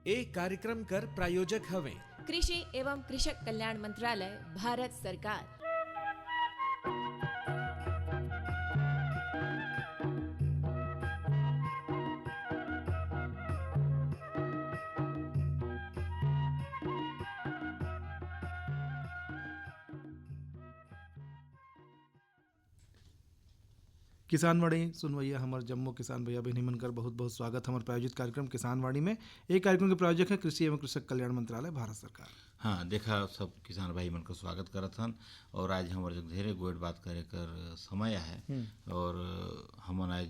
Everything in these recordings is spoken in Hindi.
एक कार्यक्रम कर प्रायोजक हवे कृषि एवं कृषक कल्याण मंत्रालय, भारत सरकार। किसान वाणी सुनवैया हमार जम्मू किसान भैया बहनी मनकर बहुत बहुत स्वागत हमारे प्रायोजित कार्यक्रम किसान वाणी में। एक कार्यक्रम के प्रायोजक है कृषि एवं कृषक कल्याण मंत्रालय, भारत सरकार। हाँ, देखा सब किसान भाई मन का स्वागत करत हन। और आज हमारे जो ढेरे गोट बात करे कर समय है और हमन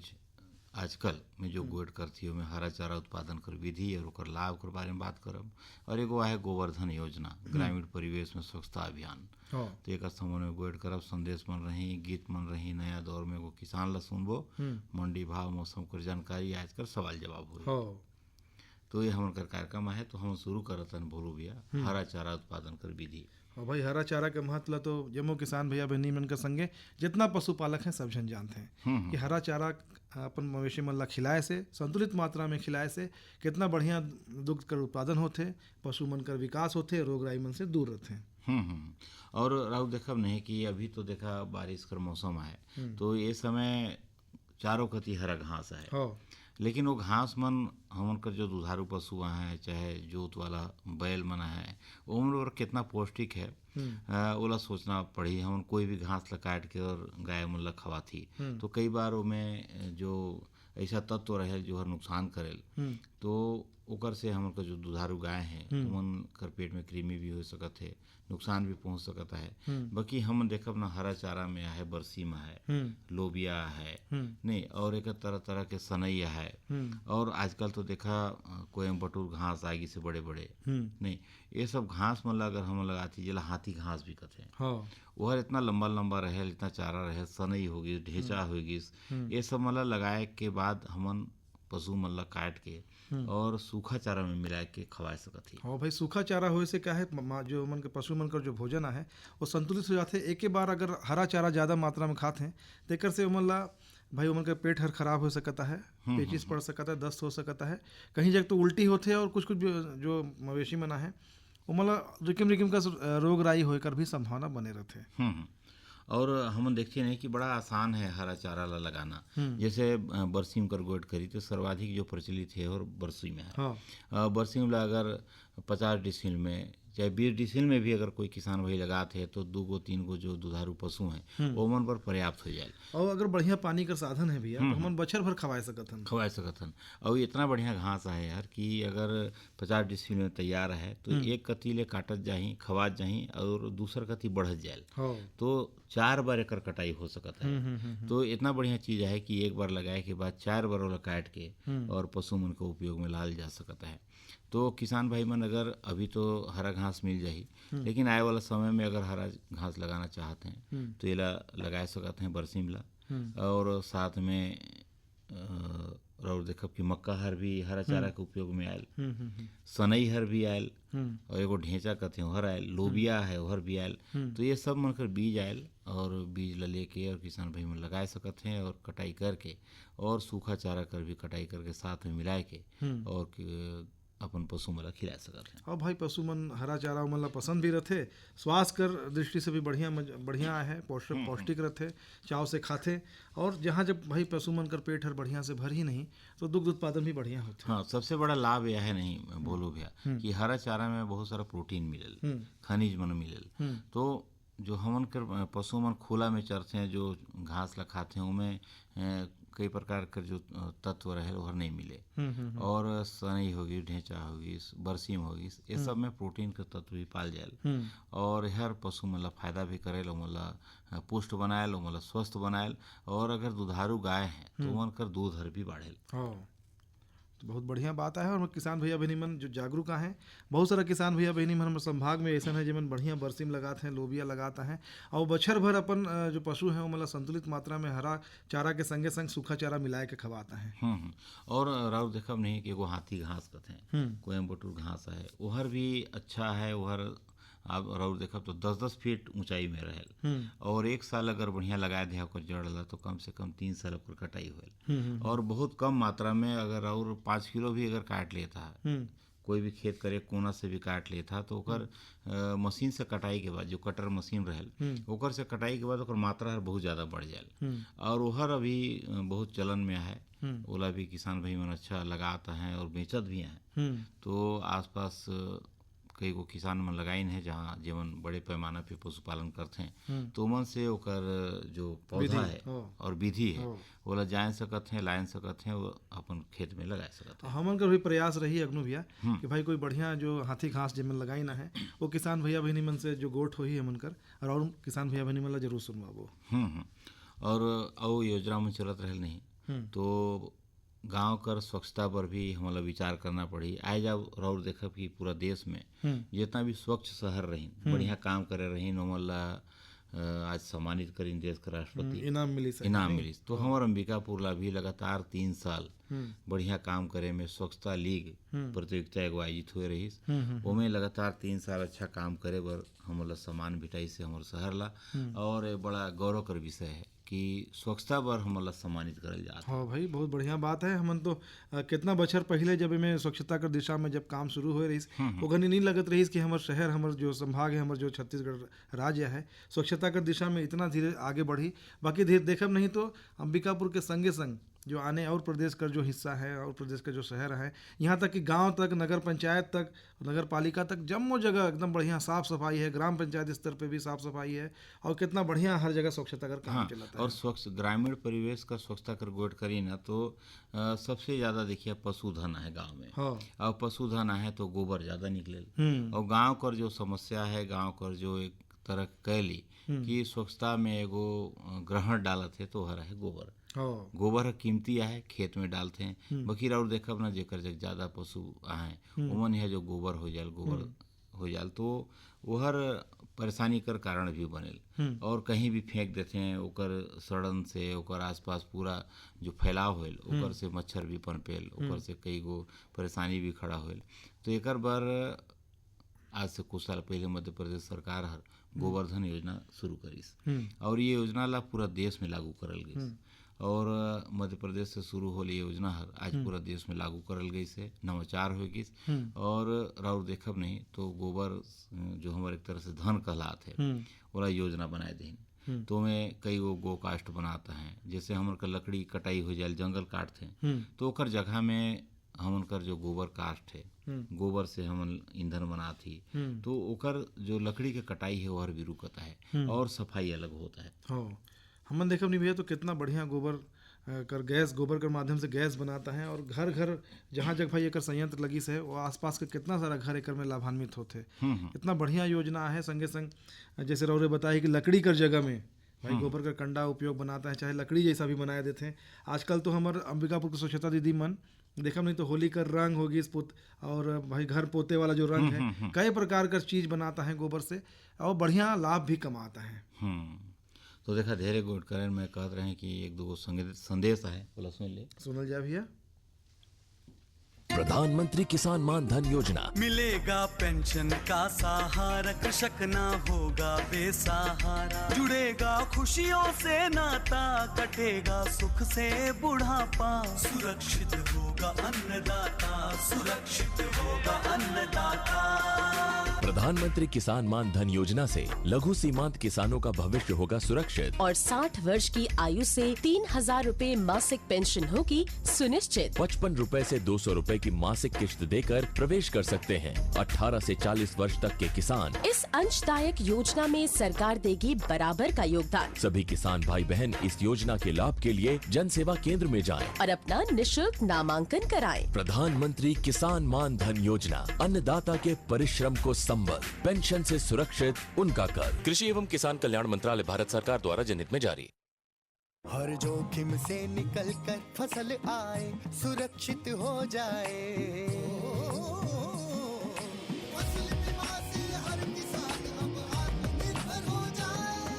आजकल में जो गोट करती है में हरा चारा उत्पादन कर विधि और ओकर लाभ के बारे में बात करब। और एगो है गोवर्धन योजना, ग्रामीण परिवेश में स्वच्छता अभियान। तो एक संबंध में गोट करब, संदेश मन रही, गीत मन रही, नया दौर में एगो किसान ला सुनबो, मंडी भाव मौसम कर जानकारी, आजकल सवाल जवाब हो। तो ये हमारे कार्यक्रम है। तो हम शुरू करत हन भोलू भैया हरा चारा उत्पादन कर विधि। और भाई हरा चारा के महत्व तो जम्मू किसान भैया बहनी मन के संगे जितना पशुपालक हैं सब जन जानते हैं कि हरा चारा अपन मवेशी मन ला खिलाए से, संतुलित मात्रा में खिलाए से कितना बढ़िया दुग्ध कर उत्पादन होते, पशु मन कर विकास होते, रोग राई मन से दूर रहते। और राहुल देखब नहीं कि अभी तो देखा बारिश कर मौसम है, तो ये समय चारों कति हरा घास है। लेकिन वो घास मन हमन कर जो दुधारू पशु हैं, चाहे जोत वाला बैल मन है, उम्र कितना पौष्टिक है ओला सोचना पड़ी। हम कोई भी घास ला काट के और गाय मन ला खवाती तो कई बार में जो ऐसा तत्व रहे जो हर नुकसान करेल, तो ओकर से हमन का जो दुधारू गाय हैं उमन कर पेट में कृमि भी हो सकत है, नुकसान भी पहुंच सकता है। बाकी हम देखब ना हरा चारा में है, बरसीम है, लोबिया है, नहीं और एक तरह तरह के सनैया है। और आजकल तो देखा कोयम्बटूर घास आगे से बड़े बड़े नहीं, ये सब घास मतलब अगर हम लगाती जिला हाथी घास भी कहते हैं, वह इतना लंबा लंबा रहे, इतना चारा रहे, सनई होगी, ढेंचा होगी, ये सब मतलब लगाए के बाद हमन पशु मन ला काट के और सूखा चारा में मिला के खवा सकत ही। हाँ भाई, सूखा चारा होए से क्या है, जो मन के पशु मन का जो भोजन है वो संतुलित हो जाते। एक बार अगर हरा चारा ज़्यादा मात्रा में खाते हैं तो एक से उमन ला भाई उमन का पेट हर खराब हो सकता है, पेचिस पड़ सकता है, दस्त हो सकता है, कहीं जगह तो उल्टी होते हैं। और कुछ कुछ जो मवेशी मना है उमन ला रिकिम रिकिम का रोग राई होकर भी संभावना बने रहते। और हम देखते नहीं कि बड़ा आसान है हरा चारा ला लगाना। जैसे बरसीम कर गोट करी तो सर्वाधिक जो प्रचलित है और बरसीम है। बरसीम ला अगर 50 डिसिल में चाहे 20 डिसिल में भी अगर कोई किसान भाई लगाते हैं तो 2-3 जो दुधारू पशु हैं वो मन पर पर्याप्त हो जाए। और अगर बढ़िया पानी का साधन है भैया तो हम बछर भर खवाए सकत हन। और इतना बढ़िया घास है यार कि अगर 50 डिसिल में तैयार है तो एक कती ले काटत जाही, खवात जाही और दूसर कती बढ़त जाए, तो 4 बार एकर कटाई हो सकता है। तो इतना बढ़िया चीज़ है कि एक बार लगाए के बाद 4 बार वाला काट के और पशु मन को उपयोग में लाल जा सकता है। तो किसान भाई मन अगर अभी तो हरा घास मिल जाही, लेकिन आए वाला समय में अगर हरा घास लगाना चाहते हैं तो ये लगा सकते हैं बरसीम ला। और साथ में और देखब कि मक्का हर भी हरा चारा के उपयोग में आयल, सनई हर भी आयल, और एगो ढेंचा कहते हैं हर आयल, लोबिया है हर भी आयल। तो ये सब मन कर बीज आयल और बीज ला लेके और किसान भाई मन लगाए सकते हैं और कटाई करके और सूखा चारा कर भी कटाई करके साथ में मिलाए के और अपन पशु मन खिला सकते हैं। और भाई पशु मन हरा चारा मन ला पसंद भी रहते, स्वास्थ्य कर दृष्टि से भी बढ़िया है, पौष्टिक रहते, चाव से खाते। और जहाँ जब भाई पशु मन कर पेट हर बढ़िया से भर ही नहीं तो दुग्ध उत्पादन भी बढ़िया होते। हाँ, सबसे बड़ा लाभ यह है नहीं बोलो भैया कि हरा चारा में बहुत सारा प्रोटीन मिलल, खनिज मन मिलल। तो जो हमन कर पशु मन खुला में चरते हैं, जो घास ला खाते हैं, उनमें कई प्रकार के जो तत्व रहे वो नहीं मिले। और सनई होगी, ढेंचा होगी, बरसीम होगी, ये सब में प्रोटीन के तत्व भी पाल जाए और हर पशु मतलब फायदा भी करेल, मतलब पुष्ट बनाएल, मतलब स्वस्थ बनाएल। और अगर दुधारू गाय है तो उनकर दूध हर भी बढ़ेल। तो बहुत बढ़िया बात है। और किसान भैया बहनी मन जो जागरूक हैं, बहुत सारा किसान भैया बहनी मन हमारे संभाग में ऐसा है जिमन बढ़िया बरसीम लगाते हैं, लोबिया लगाता है और बछर भर अपन जो पशु हैं वो मतलब संतुलित मात्रा में हरा चारा के संगे संग सूखा चारा मिला के खवाता है। और राउर देखब नहीं कि एगो हाथी घास कहते हैं, कोयम्बटूर घास है, वहर भी अच्छा है। वहर आप और देखब तो 10-10 फीट ऊंचाई में रहेल और एक साल अगर बढ़िया लगा दे ओकर जड़ ला तो कम से कम 3 साल ओकर कटाई होल। और बहुत कम मात्रा में अगर और 5 किलो भी अगर काट लेता है कोई भी खेत करे कोना से भी काट लेता तो ओकर मशीन से कटाई के बाद जो कटर मशीन रहल ओकर से कटाई के बाद ओकर मात्रा बहुत ज़्यादा बढ़ जाए और ओहर अभी बहुत चलन में है। ओला भी किसान भाई मन अच्छा लगाता है और बेचत भी हैं। तो आसपास कई गो किसान मन लगाइन है जहाँ जीवन बड़े पैमाना पे पशुपालन करते हैं तो मन से ओकर जो पौधा है और विधि है ओला जान सकत हैं लाइन सकत हैं वो अपन खेत में लगा सकत हैं। हमन का भी प्रयास रही अग्नु भैया कि भाई कोई बढ़िया जो हाथी घास जिमन लगाई ना है वो किसान भैया बहनी मन से जो गोठ हो ही हमन कर और किसान भैया बहनी मन ला जरूर सुनवाबो। और योजना में चलत रहल नहीं तो गांव कर स्वच्छता पर भी हमारा विचार करना पड़ी। आए जब और देखब कि पूरा देश में जितना भी स्वच्छ शहर रही बढ़िया काम करे रही नोमल आज सम्मानित करी देश के राष्ट्रपति इनाम मिली तो हमारे अंबिकापुर ला भी लगातार 3 साल बढ़िया काम करे में स्वच्छता लीग प्रतियोगिता एगो आयोजित हुए रही ओमें लगातार 3 साल अच्छा काम करे बर हमारा सम्मान भिटाई से हमारे शहर ला और ये बड़ा गौरव कर विषय है कि स्वच्छता पर हमला सम्मानित करल जाता। हाँ भाई बहुत बढ़िया बात है। हमन तो कितना बछर पहले जब में स्वच्छता कर दिशा में जब काम शुरू हो रही वो घनी नहीं लगत रही कि हमारे शहर हमारे जो संभाग है हमारे जो छत्तीसगढ़ राज्य है स्वच्छता कर दिशा में इतना धीरे आगे बढ़ी। बाकी धीरे देखब नहीं तो अंबिकापुर के संगे संग जो आने और प्रदेश का जो हिस्सा है और प्रदेश का जो शहर है यहाँ तक कि गांव तक नगर पंचायत तक नगर पालिका तक जम्मो जगह एकदम बढ़िया साफ सफाई है। ग्राम पंचायत स्तर पे भी साफ सफाई है और कितना बढ़िया हर जगह स्वच्छता कर काम चलाता है। और स्वच्छ ग्रामीण परिवेश का स्वच्छता कर गोट करी ना तो सबसे ज़्यादा देखिए पशुधन है गाँव में और पशुधन है तो गोबर ज़्यादा निकले और गाँव कर जो समस्या है गाँव कर जो एक तरह कैली कि स्वच्छता में एगो ग्रहण डालत है तो हर है गोबर गोबर कीमती है खेत में डालते हैं बकीर और देखब ना जेकर जग ज़्यादा पशु आए उमन है जो गोबर हो जाल तो वहर परेशानी कर कारण भी बनेल और कहीं भी फेंक देते हैं ओकर सड़न से ओकर आसपास पूरा जो फैलाव होल ओकर से मच्छर भी पनपेल ओकर से कई गो परेशानी भी खड़ा होल। तो एक बार आज से कुछ साल पहले मध्य प्रदेश सरकार हर गोवर्धन योजना शुरू करीस और ये योजना ला पूरा देश में लागू करल गई और मध्य प्रदेश से शुरू होली योजना हर आज पूरा देश में लागू करल गई से नवाचार हो गई और राउर देखब नहीं तो गोबर जो हमारे एक तरह से धन कहलात है वाला योजना बनाए दें तो मैं कई गो कास्ट बनाता है जैसे हमारे का लकड़ी कटाई हो जाए जंगल काटते हैं तो ओकर जगह में हमन कर जो गोबर कास्ट है गोबर से हम ईंधन बनाती तो ओकर जो लकड़ी के कटाई है वह भी रुकता है और सफाई अलग होता है। हमन देखब नहीं भैया तो कितना बढ़िया गोबर कर गैस गोबर के माध्यम से गैस बनाता है और घर घर जहाँ जगह भाई एक संयंत्र लगी से वो आसपास के कितना सारा घर एक में लाभान्वित होते। इतना बढ़िया योजना है। संगे संग जैसे रौरे बताई कि लकड़ी कर जगह में भाई गोबर का कंडा उपयोग बनाता है चाहे लकड़ी जैसा भी बनाए देते हैं। आजकल तो हमारे अंबिकापुर की स्वच्छता दीदी मन देखा नहीं तो होली का रंग होगी और भाई घर पोते वाला जो रंग है कई प्रकार का चीज बनाता है गोबर से और बढ़िया लाभ भी कमाता है। तो देखा धेरे गोट करें में कहते रहे कि एक दो संदेश है बोला सुनल जाए भैया। प्रधानमंत्री किसान मान धन योजना मिलेगा पेंशन का सहारा कृषक ना होगा बेसहारा जुड़ेगा खुशियों से नाता कटेगा सुख से बुढ़ापा सुरक्षित होगा अन्नदाता सुरक्षित होगा अन्नदाता। प्रधानमंत्री किसान मान धन योजना से लघु सीमांत किसानों का भविष्य होगा सुरक्षित और 60 वर्ष की आयु से 3,000 रूपए मासिक पेंशन होगी सुनिश्चित। 55 रूपए से 200 रूपए की मासिक किश्त देकर प्रवेश कर सकते हैं। 18 से 40 वर्ष तक के किसान इस अंशदायक योजना में सरकार देगी बराबर का योगदान। सभी किसान भाई बहन इस योजना के लाभ के लिए जन सेवा केंद्र में जाएं और अपना निशुल्क नामांकन कराएं। प्रधानमंत्री किसान मान धन योजना अन्नदाता के परिश्रम को संबल पेंशन से सुरक्षित उनका कर। कृषि एवं किसान कल्याण मंत्रालय भारत सरकार द्वारा जनहित में जारी। हर जोखिम से निकल कर फसल आए सुरक्षित हो जाए फसल बीमा से हर किसान अब आत्मनिर्भर हो जाए।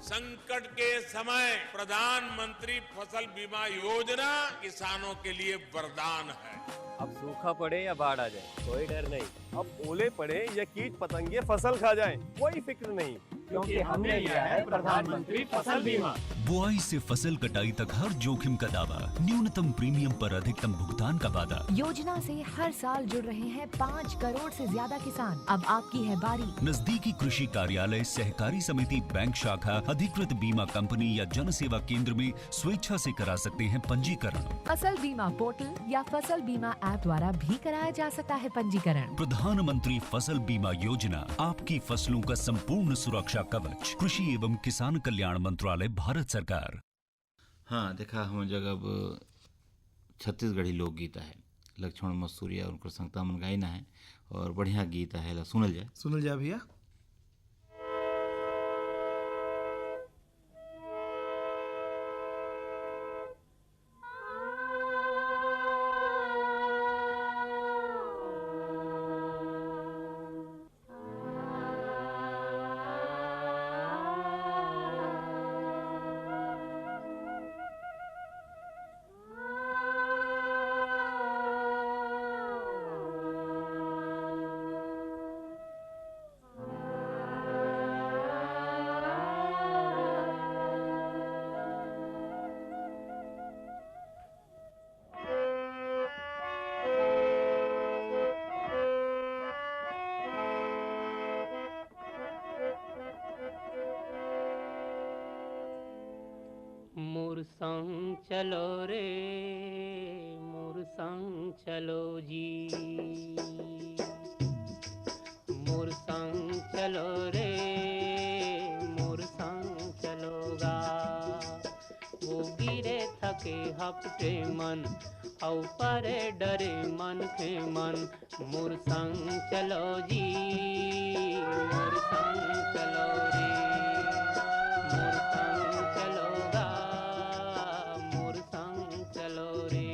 संकट के समय प्रधानमंत्री फसल बीमा योजना किसानों के लिए वरदान है। अब सूखा पड़े या बाढ़ आ जाए कोई डर नहीं, अब ओले पड़े या कीट पतंगे फसल खा जाए कोई फिक्र नहीं। क्योंकि हमने लिया है प्रधानमंत्री फसल बीमा। बुआई से फसल कटाई तक हर जोखिम का दावा, न्यूनतम प्रीमियम पर अधिकतम भुगतान का वादा। योजना से हर साल जुड़ रहे हैं 5 करोड़ से ज्यादा किसान। अब आपकी है बारी। नजदीकी कृषि कार्यालय, सहकारी समिति, बैंक शाखा, अधिकृत बीमा कंपनी या जन सेवा केंद्र में स्वेच्छा से करा सकते हैं पंजीकरण। फसल बीमा पोर्टल या फसल बीमा ऐप द्वारा भी कराया जा सकता है पंजीकरण। प्रधानमंत्री फसल बीमा योजना, आपकी फसलों का संपूर्ण सुरक्षा कवच। कृषि एवं किसान कल्याण मंत्रालय, भारत सरकार। हाँ, देखा हम जगह अब छत्तीसगढ़ी लोकगीत है, लक्ष्मण मसूरिया और उनकर संगता मन गायना है और बढ़िया गीत है, सुनल जाए भैया। मोर संग चलो रे, मोर संग चलो जी, मोर संग चलो रे, मोर संग चलोगा। वो गिरे थके हपटे मन, औ परे डरे मन के मन। मोर संग चलो जी, मोर संग चलो रे, मोर संग चलोगा, मोर संग चलो रे।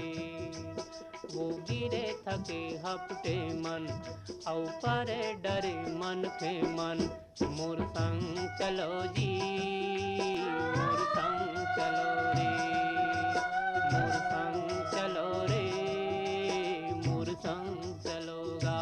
वो गिरे थके हपटे मन, औ परे डरे मन के मन। मोर संग चलो जी, मोर संग चलो रे, मोर संग चलो रे, मोर संग चलोगा।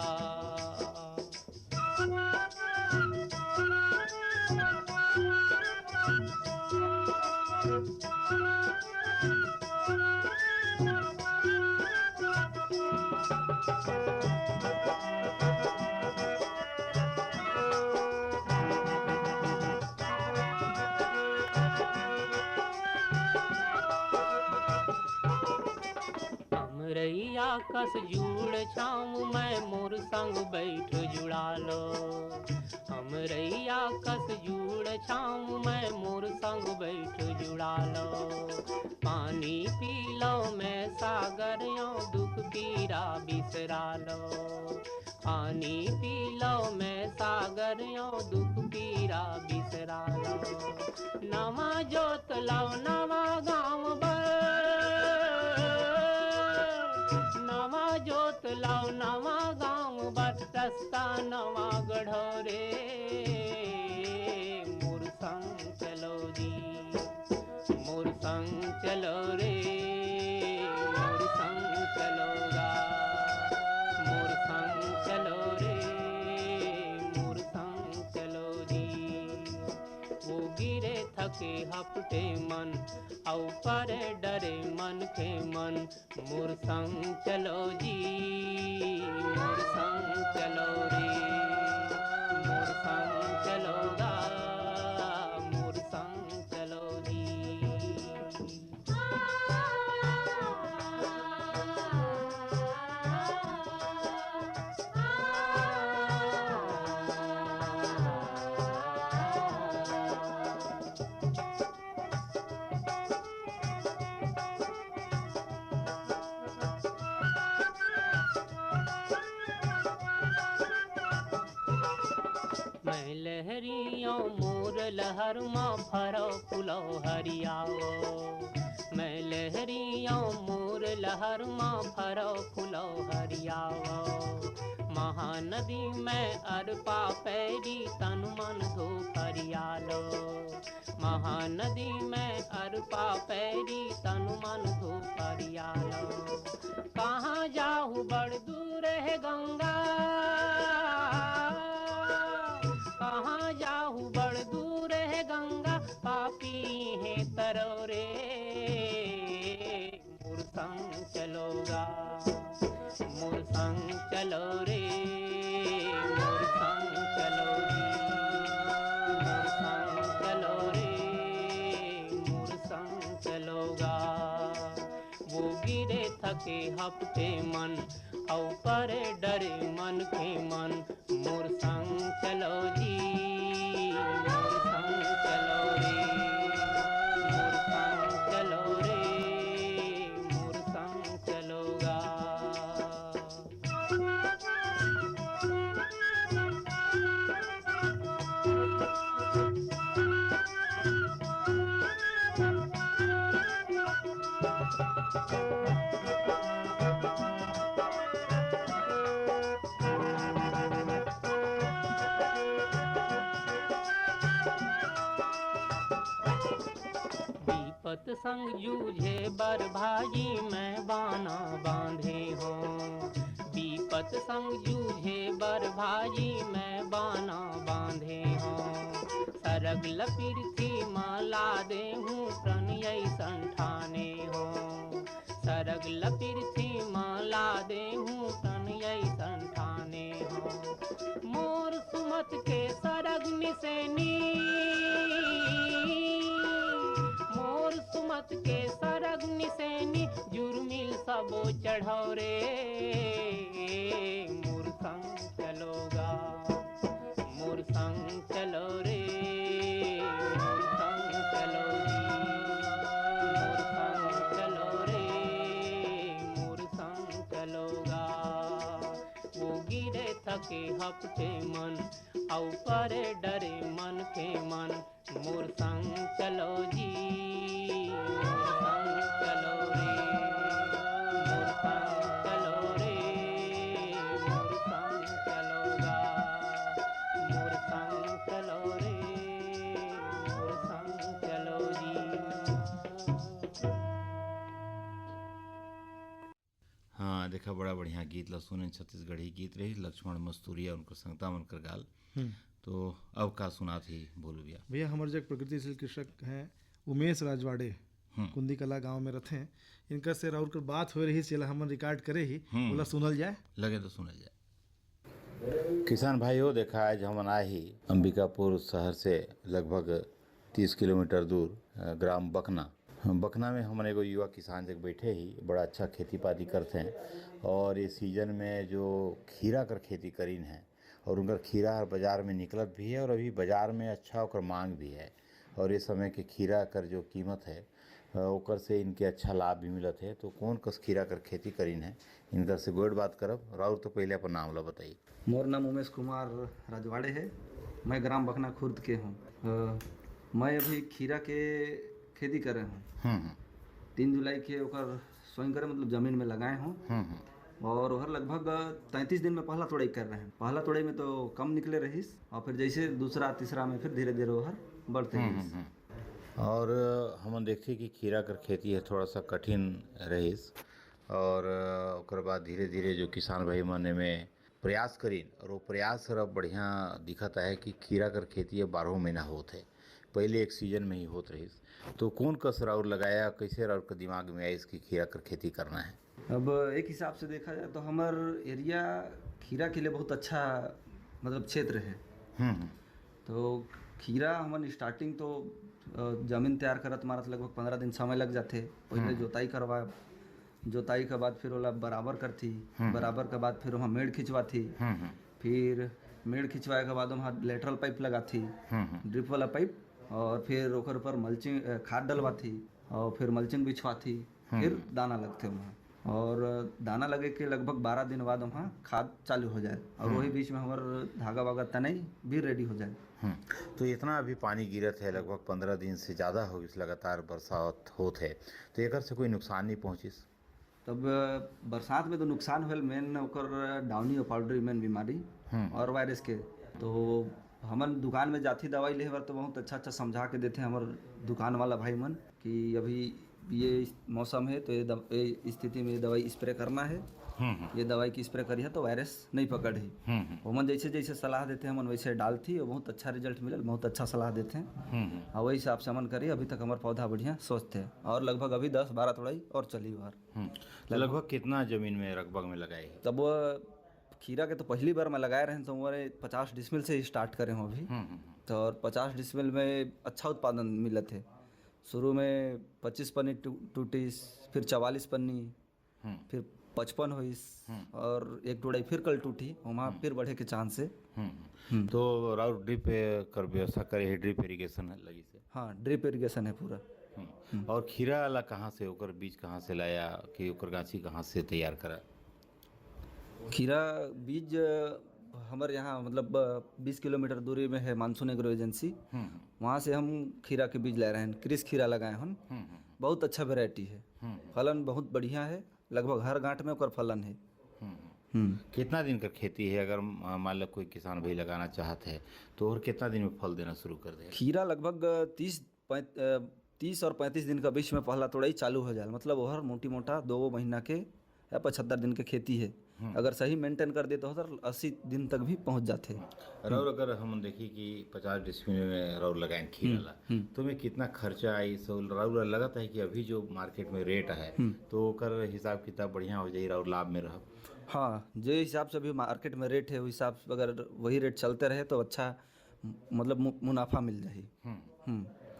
हमरैया कस जुड़ छाम मैं, मोर संग बैठ जुड़ा लो। हमरैया कस जुड़ छाम मैं, मोर संग बैठ जुड़ा लो। पानी पी लो मैं सागर यो, दुख पीरा बिसरा लो। पानी पी लो मैं सागर यो, दुख पीरा बिसरा लो। नवा जोत लाओ नवा गाँव नवा जोत लाओ नवा गाँव बर, रास्ता नवा गढ़ो रे। मोर संग चलो जी, मोर संग चलो रे, मोर संग चलोगा। मोर संग चलो रे, मोर संग चलो जी। वो गिरे थके हपटे मन, औ परे डरे मन के मन। मोर संग चलो जी, मोर संग चलो रे, मोर संग चलोगा, मोर संग चलो जी। मैं लहरियों मोर लहर माँ फरो फुलो हरियाओ। मैं लहरियों मोर लहर माँ फरो फुलो हरियाओ। महानदी में अरपा पैरी तन मन धो हरियालो। महानदी में अरपा पैरी तन मन धो हरियालो। कहाँ जाहू बड़ दूर है गंगा, कहाँ जाहू बड़ दूर संग चलोगा, मोर संग चलो रे, मोर संग चलो जी, मोर संग चलो रे, मोर संग चलोगा। वो गिरे थके हफ्ते मन, औ परे डरे मन के मन, मोर संग चलो जी, मोर संग चलो रे, मोर संग चलो रे, मोर संग चलोगा। विपत संग जूझे बर भाई मैं बाना बांधे हूँ, विपत संग जूझे बर भाई मैं बाना बांधे हूँ। सरग लपीरथी माला दे हूँ प्रणय संठाने हूँ, सरग लपीरथी माला दे हूँ प्रणय संठाने हूँ। मोर सुमत के सरग निसेनी, मोर सुमत के सरग निसेनी, जुर्मिल सबो चढ़ो रे, मोर संग चलोगा, मोर संग चलो रे, मोर संग चलो जी, मोर संग चलो रे, मोर संग चलोगा। वो गिरे थके हफ्ते मन, औ परे डरे मन के मन, मोर संग चलो जी, मोर संग चलो रे, मोर संग चलो रे, मोर संग चलोगा, मोर संग चलो रे, मोर संग चलो जी। हाँ देखा, बड़ा बढ़िया गीत ला सुने, छत्तीसगढ़ी गीत रही, लक्ष्मण मस्तूरिया उनकर संगता मनकर गाल। तो अब का सुना थी बोलू भैया? भैया हमारे जो प्रगतिशील कृषक हैं उमेश राजवाड़े, कुंदी कला गांव में रहते हैं, इनका से राउर कर बात हो रही चला हम रिकॉर्ड करे ही बोला सुनल जाए, लगे तो सुनल जाए। किसान भाइयों, देखा आज हम आए ही अंबिकापुर शहर से लगभग 30 किलोमीटर दूर ग्राम बकना। बकना में हम एगो युवा किसान जग बैठे ही, बड़ा अच्छा खेती पाती करते हैं, और इस सीजन में जो खीरा कर खेती करीन है, और उनका खीरा बाज़ार में निकलत भी है, और अभी बाज़ार में अच्छा ओकर मांग भी है, और इस समय के खीरा कर जो कीमत है ओकर से इनके अच्छा लाभ भी मिलत है। तो कौन कस खीरा कर खेती करीन है, इनकर से गोड़ बात करब। राउर तो पहले अपन नाम ला बताइए। मोर नाम उमेश कुमार राजवाड़े है, मैं ग्राम बकना खुर्द के हूँ। मैं अभी खीरा के खेती कर रहे हूँ। 3 जुलाई के ओकर स्वयं करे मतलब ज़मीन में लगाए हूँ, और वह लगभग 33 दिन में पहला तोड़ाई कर रहे हैं। पहला तोड़ाई में तो कम निकले रहीस, और फिर जैसे दूसरा तीसरा में फिर धीरे धीरे वह बढ़ते हैं। और हम देखिए कि खीरा कर खेती है थोड़ा सा कठिन रहीस, और ओकर बाद धीरे धीरे जो किसान भाई मन में प्रयास करीन, और वो प्रयास अब बढ़िया दिखता है कि खीरा कर खेती है 12 महीना होत है, पहले एक सीजन में ही होत रहीस। तो कौन कस राउर लगाया, कैसे राउर के दिमाग में आया इसकी खीरा कर खेती करना है? अब एक हिसाब से देखा जाए तो हमार एरिया खीरा के लिए बहुत अच्छा मतलब क्षेत्र है। तो खीरा हमारे स्टार्टिंग तो ज़मीन तैयार करत मारत लगभग 15 दिन समय लग जाते। पहले जोताई करवा, जोताई के बाद फिर ओला बराबर करती, बराबर के बाद फिर वहाँ मेड़ खिंचवाती, फिर मेड़ खिंचवाए के बाद वहाँ लेटरल पाइप लगाती, ड्रिप वाला पाइप, और फिर ओकर ऊपर मल्चिंग खाद डलवाती, और फिर मल्चिंग बिछवाती, फिर दाना लगते वहाँ, और दाना लगे के लगभग 12 दिन बाद वहाँ खाद चालू हो जाए, और वही बीच में हमारे धागा वागा तनई भी रेडी हो जाए। तो इतना अभी पानी गिरत है, लगभग 15 दिन से ज़्यादा हो गई लगातार बरसात होत है, तो एक से कोई नुकसान नहीं पहुँचिस? तब बरसात में तो नुकसान हुए, मेन ओकर डाउनी और पाउडरी मेन बीमारी और वायरस के। तो हमन दुकान में जाती दवाई ले तो बहुत अच्छा अच्छा समझा के देते हमारे दुकान वाला भाई मन कि अभी ये मौसम है तो ये स्थिति में दवाई स्प्रे करना है। ये दवाई की स्प्रे करी है तो वायरस नहीं पकड़ ही। हमन जैसे जैसे सलाह देते हैं हमन वैसे डालती और बहुत अच्छा रिजल्ट मिलल, बहुत अच्छा सलाह देते हैं और वही हिसाब से हमन करी। अभी तक हमारे पौधा बढ़िया स्वस्थ है और लगभग अभी 10-12 तोड़ाई और चली बार। लगभग कितना जमीन में रकबग में लगाए है? तब खीरा के तो पहली बार मैं लगाए रहे तो हमारे 50 डिसमिल से स्टार्ट करे हूँ अभी। तो और 50 डिसमिल में अच्छा उत्पादन मिले थे। शुरू में 25 पन्नी टूटी, फिर 44 पन्नी, फिर 55 हुई और एक टोड़ाई फिर कल टूटी, वहाँ फिर बढ़े के चांस है। तो राउर ड्रिप कर व्यवस्था करे है, ड्रिप इरिगेशन है लगी से? हाँ, ड्रिप इरिगेशन है पूरा। और खीरा वाला कहाँ से, ओकर बीज कहाँ से लाया कि ओकर गाछी कहाँ से तैयार करा? खीरा बीज हमारे यहाँ मतलब 20 किलोमीटर दूरी में है मानसून एग्रो एजेंसी, वहाँ से हम खीरा के बीज ला रहे हैं। क्रिस खीरा लगाए हम, बहुत अच्छा वैरायटी है, फलन बहुत बढ़िया है, लगभग हर गांठ में ओकर फलन है। कितना दिन का खेती है अगर मान लो कोई किसान भाई लगाना चाहते हैं तो और कितना दिन में फल देना शुरू कर देगा? खीरा लगभग 30 और 35 दिन का बीच में पहला तोड़ाई चालू हो जाए, मतलब वो हर मोटी मोटा 2 महीना के या 75 दिन के खेती है। अगर सही मेंटेन कर दे तो 80 दिन तक भी पहुंच जाते हैं। और अगर हम देखी कि 50 डिसमिल में राउर लगाए खीरा तो में कितना खर्चा आई सो राउर लगता है कि अभी जो मार्केट में रेट है तो ओकर हिसाब किताब बढ़िया हो जाए, राउर लाभ में रह? हाँ, जो हिसाब से अभी मार्केट में रेट है उस हिसाब से अगर वही रेट चलते रहे तो अच्छा मतलब मुनाफा मिल जाए।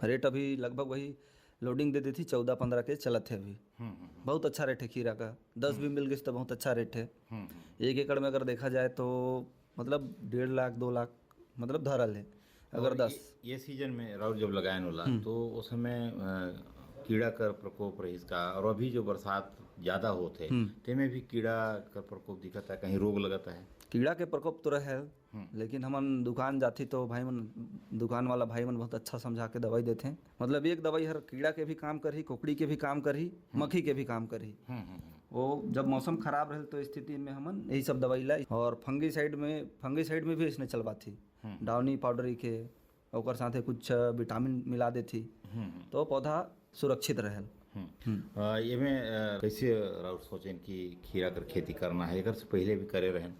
रेट अभी लगभग वही लोडिंग दे दी थी 14-15 के चलत है अभी। बहुत अच्छा रेट है खीरा का, 10 भी मिल गई तो बहुत अच्छा रेट है। 1 एकड़ में अगर देखा जाए तो मतलब 1.5 लाख 2 लाख मतलब धरल है अगर 10। ये सीजन में राउर जब लगाए होला तो उस समय कीड़ा का प्रकोप रही इसका, और अभी जो बरसात ज़्यादा होते तेमें भी कीड़ा का प्रकोप दिखता है, कहीं रोग लगता है? कीड़ा के प्रकोप तो रहे, लेकिन हमन दुकान जाती तो भाई मन दुकान वाला भाई मन बहुत अच्छा समझा के दवाई देते हैं। मतलब एक दवाई हर कीड़ा के भी काम करी, कोकड़ी के भी काम करी, मक्खी के भी काम करी। वो जब मौसम खराब रहे तो स्थिति में हमन यही सब दवाई लाई। और फंगीसाइड में भी इसने चलवा थी, डाउनी पाउडरी के और साथ कुछ विटामिन मिला देती तो पौधा सुरक्षित रहे। ये में कैसे राउर सोचें कि खीरा कर खेती करना है? अगर से पहले भी करे रहें?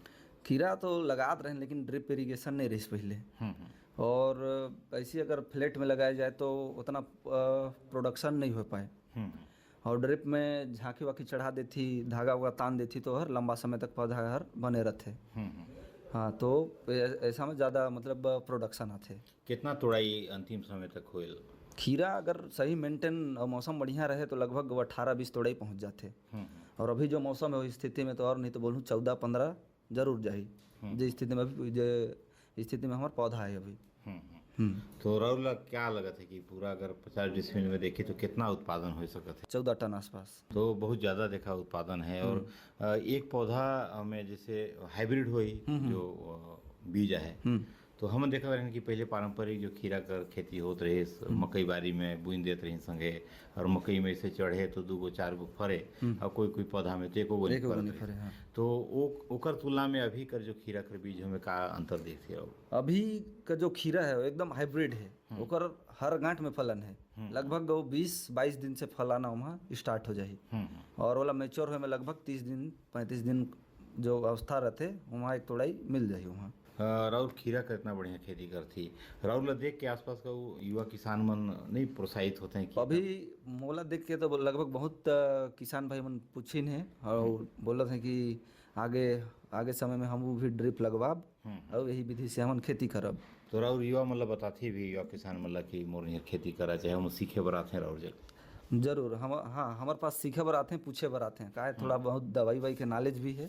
खीरा तो लगात रहे लेकिन ड्रिप इरिगेशन नहीं रही पहले, और ऐसे अगर फ्लैट में लगाया जाए तो उतना प्रोडक्शन नहीं हो पाए। और ड्रिप में झांकी वाकी चढ़ा देती, धागा वागा तान देती तो हर लंबा समय तक पौधा हर बने रहते। हाँ, तो ऐसा में ज़्यादा मतलब प्रोडक्शन आते। कितना तोड़ाई अंतिम समय तक होल? खीरा अगर सही मेंटेन और मौसम बढ़िया रहे तो लगभग 18-20 तोड़ाई पहुँच जाते। और अभी जो मौसम है उस स्थिति में तो और नहीं तो बोलूँ 14-15 जरूर जाही। जो स्थिति में अभी जो स्थिति में हमारा पौधा है अभी। तो राहुल क्या लगता है कि पूरा अगर 50 डिसमिल में देखे तो कितना उत्पादन हो सकता है? 14 टन आसपास। तो बहुत ज़्यादा देखा उत्पादन है। और एक पौधा में जैसे हाइब्रिड हुई जो बीज है तो हम देखा रहे कि पहले पारंपरिक जो खीरा कर खेती होते रहे, मकई बारी में बुन देते रही संगे, और मकई में से चढ़े तो 2-4 गो फरे और कोई पौधा में तो एको गो नहीं फरे। हाँ। तो ओकर तुलना में अभी कर जो खीरा कर बीज में का अंतर देखते हो? अभी का जो खीरा है वो एकदम हाइब्रिड है, ओकर हर गांठ में फलन है, लगभग 20-22 दिन से फलाना वहाँ स्टार्ट हो जाए। और वाला मैच्योर हुए में लगभग 30-35 दिन जो अवस्था रहते वहाँ एक तोड़ाई मिल जाए वहाँ। राहुल खीरा का इतना बढ़िया खेती करती, राहुल देख के आसपास का युवा किसान मन नहीं प्रोत्साहित होते हैं कि अभी मोला देख के तो लगभग बहुत किसान भाई मन पूछिन है और बोलते हैं कि आगे समय में हम भी ड्रिप लगवाब और यही विधि से हम खेती करब। तो राहुल युवा मतलब बताती भी युवा किसान मतलब कि मोर यहाँ खेती करा चाहे हम सीखे बर आते हैं राहुल जरूर हम हाँ हमारे पास सीखे बर आते हैं, पूछे बर आते हैं, का है थोड़ा बहुत दवाई वाई के नॉलेज भी है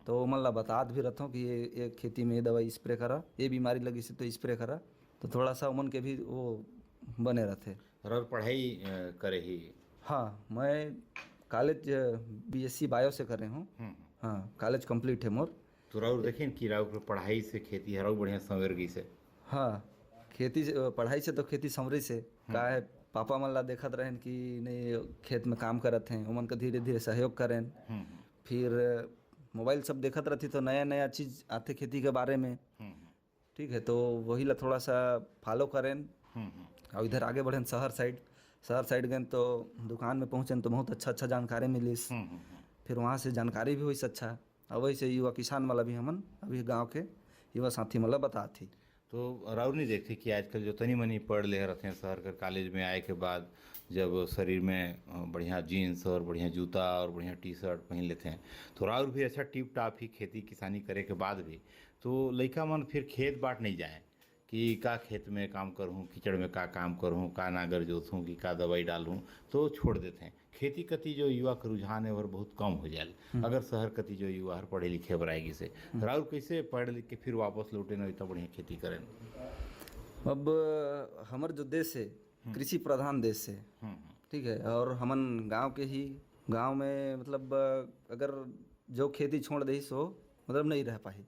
तो मतलब बता भी रहता हूँ कि ये खेती में ये दवाई स्प्रे करा, ये बीमारी लगी से तो स्प्रे करा, तो थोड़ा सा उमन के भी वो बने रहते। और पढ़ाई करे ही? हाँ, मैं कॉलेज BSc बायो से कर रहे हूँ। हाँ, कॉलेज कंप्लीट है मोर। तो राहुल देखें कि राहुल पढ़ाई से खेती है बढ़िया संवर गई से? हाँ, खेती से पढ़ाई से तो खेती संवरी से का है पापा मन ला देखत रहें कि नहीं खेत में काम करत हैं, उमन का धीरे धीरे सहयोग करें। फिर मोबाइल सब देखत रहती तो नया नया चीज़ आते खेती के बारे में, ठीक है, तो वही ला थोड़ा सा फॉलो करें और इधर आगे बढ़ें शहर साइड। शहर साइड गए तो दुकान में पहुँचे तो बहुत अच्छा जानकारी मिली। फिर वहाँ से जानकारी भी हुई अच्छा। और वैसे युवा किसान वाला भी हमन अभी गांव के युवा साथी मतलब बताती। तो राउर नहीं देखते कि आजकल जो तनी मनी पढ़ ले रहते हैं शहर के कॉलेज में आए के बाद जब शरीर में बढ़िया जीन्स और बढ़िया जूता और बढ़िया टी शर्ट पहन लेते हैं तो राउर भी अच्छा टिप टाप ही खेती किसानी करे के बाद भी तो लड़का मन फिर खेत बाट नहीं जाए कि का खेत में काम करूँ, कीचड़ में का काम करूँ, का नागर जोतूँ कि का दवाई डालूँ, तो छोड़ देते हैं। खेती कति जो युवा का रुझान है वह बहुत कम हो जाए अगर शहर कति जो युवा हर पढ़े लिखे बराएगी से। राउर कैसे पढ़ लिख के फिर वापस लौटे ना इतना बढ़िया खेती करें? अब हमार जो देश है कृषि प्रधान देश है, ठीक है, और हमन गांव में मतलब अगर जो खेती छोड़ दे सो मतलब नहीं रह पाही,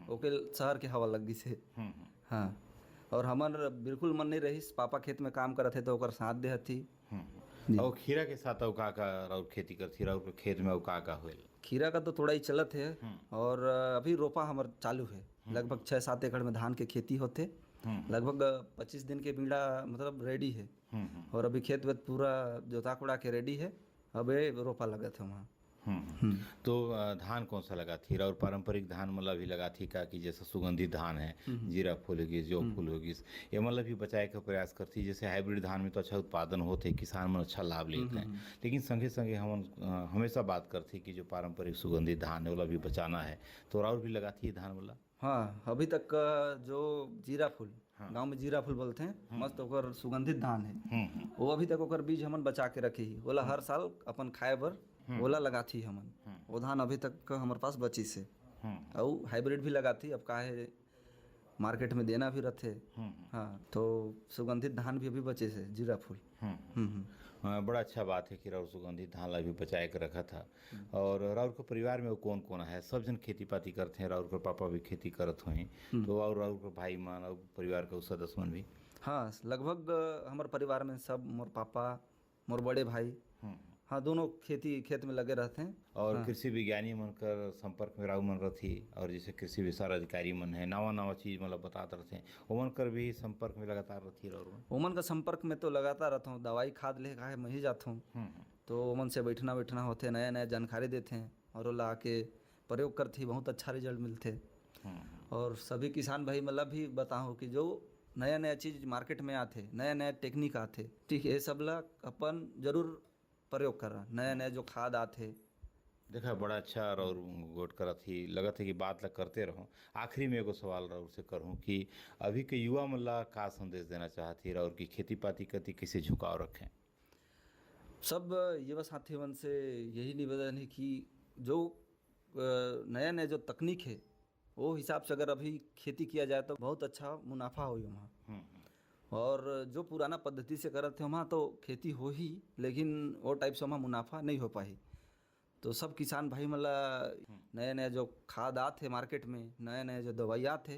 ओके शहर के हवा लगी से। हाँ, और हमार बिल्कुल मन नहीं रही। पापा खेत में काम करते तो ओकर साथ दे हथी। और खीरा के साथ का राउर खेती करती राउर के खेत में का होल? खीरा का तो थोड़ा ही चलत है और अभी रोपा हमार चालू है। लगभग 6-7 एकड़ में धान के खेती होते। लगभग 25 दिन के बीड़ा मतलब रेडी है और अभी खेत वेत पूरा जोता कोड़ा के रेडी है। अब रोपा लगा था वहाँ। तो धान कौन सा लगा थी? और पारंपरिक धान मतलब भी लगा थी का कि जैसे सुगंधित धान है, जीरा फूल होगी, जौ फूल होगी, ये मतलब भी बचाए का प्रयास करती। जैसे हाइब्रिड धान में तो अच्छा उत्पादन होते, किसान में अच्छा लाभ लेते हैं, लेकिन संगे संगे हम हमेशा बात करते कि जो पारंपरिक सुगंधित धान है वाला भी बचाना है। तो और भी लगा थी धान वाला? हाँ, अभी तक जो जीरा फूल गांव में जीरा फूल बोलते हैं, मस्त ओकर सुगंधित धान है, वो अभी तक ओकर बीज हमन बचा के रखे ही। ओला हर साल अपन खाए बर ओला लगा थी हमन। वो धान अभी तक हमारे पास बची से। और हाइब्रिड भी लगा थी, अब काहे मार्केट में देना भी रहते। हाँ, तो सुगंधित धान भी अभी बचे से, जीरा फूल। बड़ा अच्छा बात है कि राउर सुगंधित धान ला भी बचाए के रखा था। और राउर के परिवार में वो कौन कौन है? सब जन खेती पाती करते हैं, राउर के पापा भी खेती करत हुए, तो और राउर के भाई मान और परिवार के सदस्य मन भी? हाँ, लगभग हमारे परिवार में सब मोर पापा, मोर बड़े भाई, हाँ, दोनों खेत में लगे रहते हैं। और हाँ। कृषि विज्ञानी मन कर संपर्क में राउ मन रहती, और जैसे कृषि विस्तार अधिकारी मन है नवा चीज मतलब बताते रहते हैं, ओमन कर भी संपर्क में लगातार रहती। ओमन का संपर्क में तो लगातार रहता हूँ। दवाई खाद ले काहे मैं ही जाता हूँ, तो ओमन से बैठना होते, नया जानकारी देते हैं और ओला आके प्रयोग करती, बहुत अच्छा रिजल्ट मिलते। और सभी किसान भाई मतलब भी बताऊँ कि जो नया चीज मार्केट में आते, नया टेक्निक आते, ठीक है, सब ला अपन जरूर प्रयोग कर रहा। नया जो खाद आते देखा बड़ा अच्छा और गोट करत ही लगत है कि बात ला करते रहो। आखिरी में एगो सवाल और से करूँ कि अभी के युवा मन ला का संदेश देना चाहती और कि खेती पाती कति कैसे झुकाव रखें? सब युवा साथी मन से यही निवेदन है कि जो नया जो तकनीक है वो हिसाब से अगर अभी खेती किया जाए तो बहुत अच्छा मुनाफा हो वहाँ। और जो पुराना पद्धति से करते थे वहाँ तो खेती हो ही, लेकिन वो टाइप से वहाँ मुनाफा नहीं हो पाई। तो सब किसान भाई मतलब नए जो खाद आते मार्केट में, नए जो दवाइयाँ थे,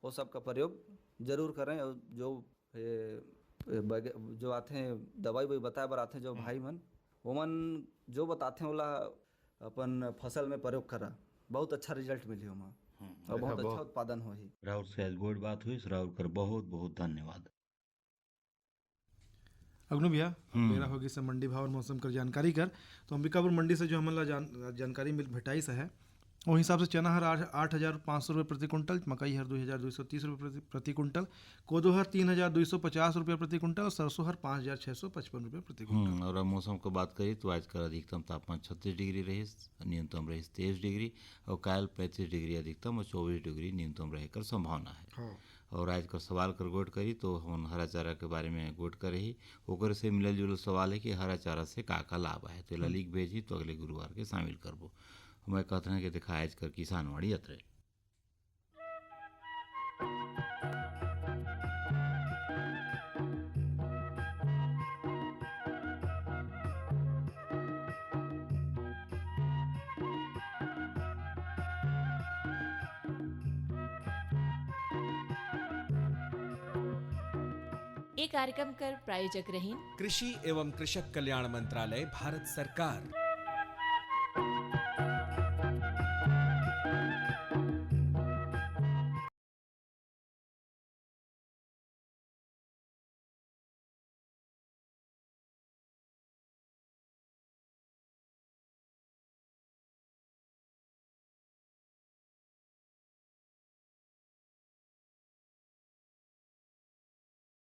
वो सब का प्रयोग जरूर करें। और जो आते हैं दवाई बताए बर आते हैं जो भाई मन, वो मन जो बताते हैं वाला अपन फसल में प्रयोग करा, बहुत अच्छा रिजल्ट मिली वहाँ और बहुत अच्छा उत्पादन हो ही। राउर से आज गोट बात हुई, राउर कर बहुत बहुत धन्यवाद। अग्नु भैया, मेरा होगी से मंडी भाव और मौसम कर जानकारी कर, तो अंबिकापुर मंडी से जो हमला जानकारी मिल भेटाई से है वो हिसाब से चना हर 8,500 रुपये प्रति कुंटल, मकई हर 2,230 रुपये प्रति कुंटल, कोदो हर 3,250 रुपये प्रति कुंटल और सरसों हर 5,655 रुपये प्रति कुंटल। और अब मौसम की बात करें तो आज का अधिकतम तापमान 36 डिग्री रही, न्यूनतम रही 23 डिग्री और काल 35 डिग्री अधिकतम और 24 डिग्री न्यूनतम रहकर संभावना है। और आज का सवाल कर गोट करी तो हम हरा चारा के बारे में गोट करे ही, ओकर से मिलल जुलल सवाल है कि हरा चारा से का लाभ है, तो लिख भेजी तो अगले गुरुवार के शामिल करबो। मैं कहते हैं कि देखा आज कर किसानवाड़ी यात्रा। ये कार्यक्रम कर प्रायोजक रही कृषि एवं कृषक कल्याण मंत्रालय, भारत सरकार।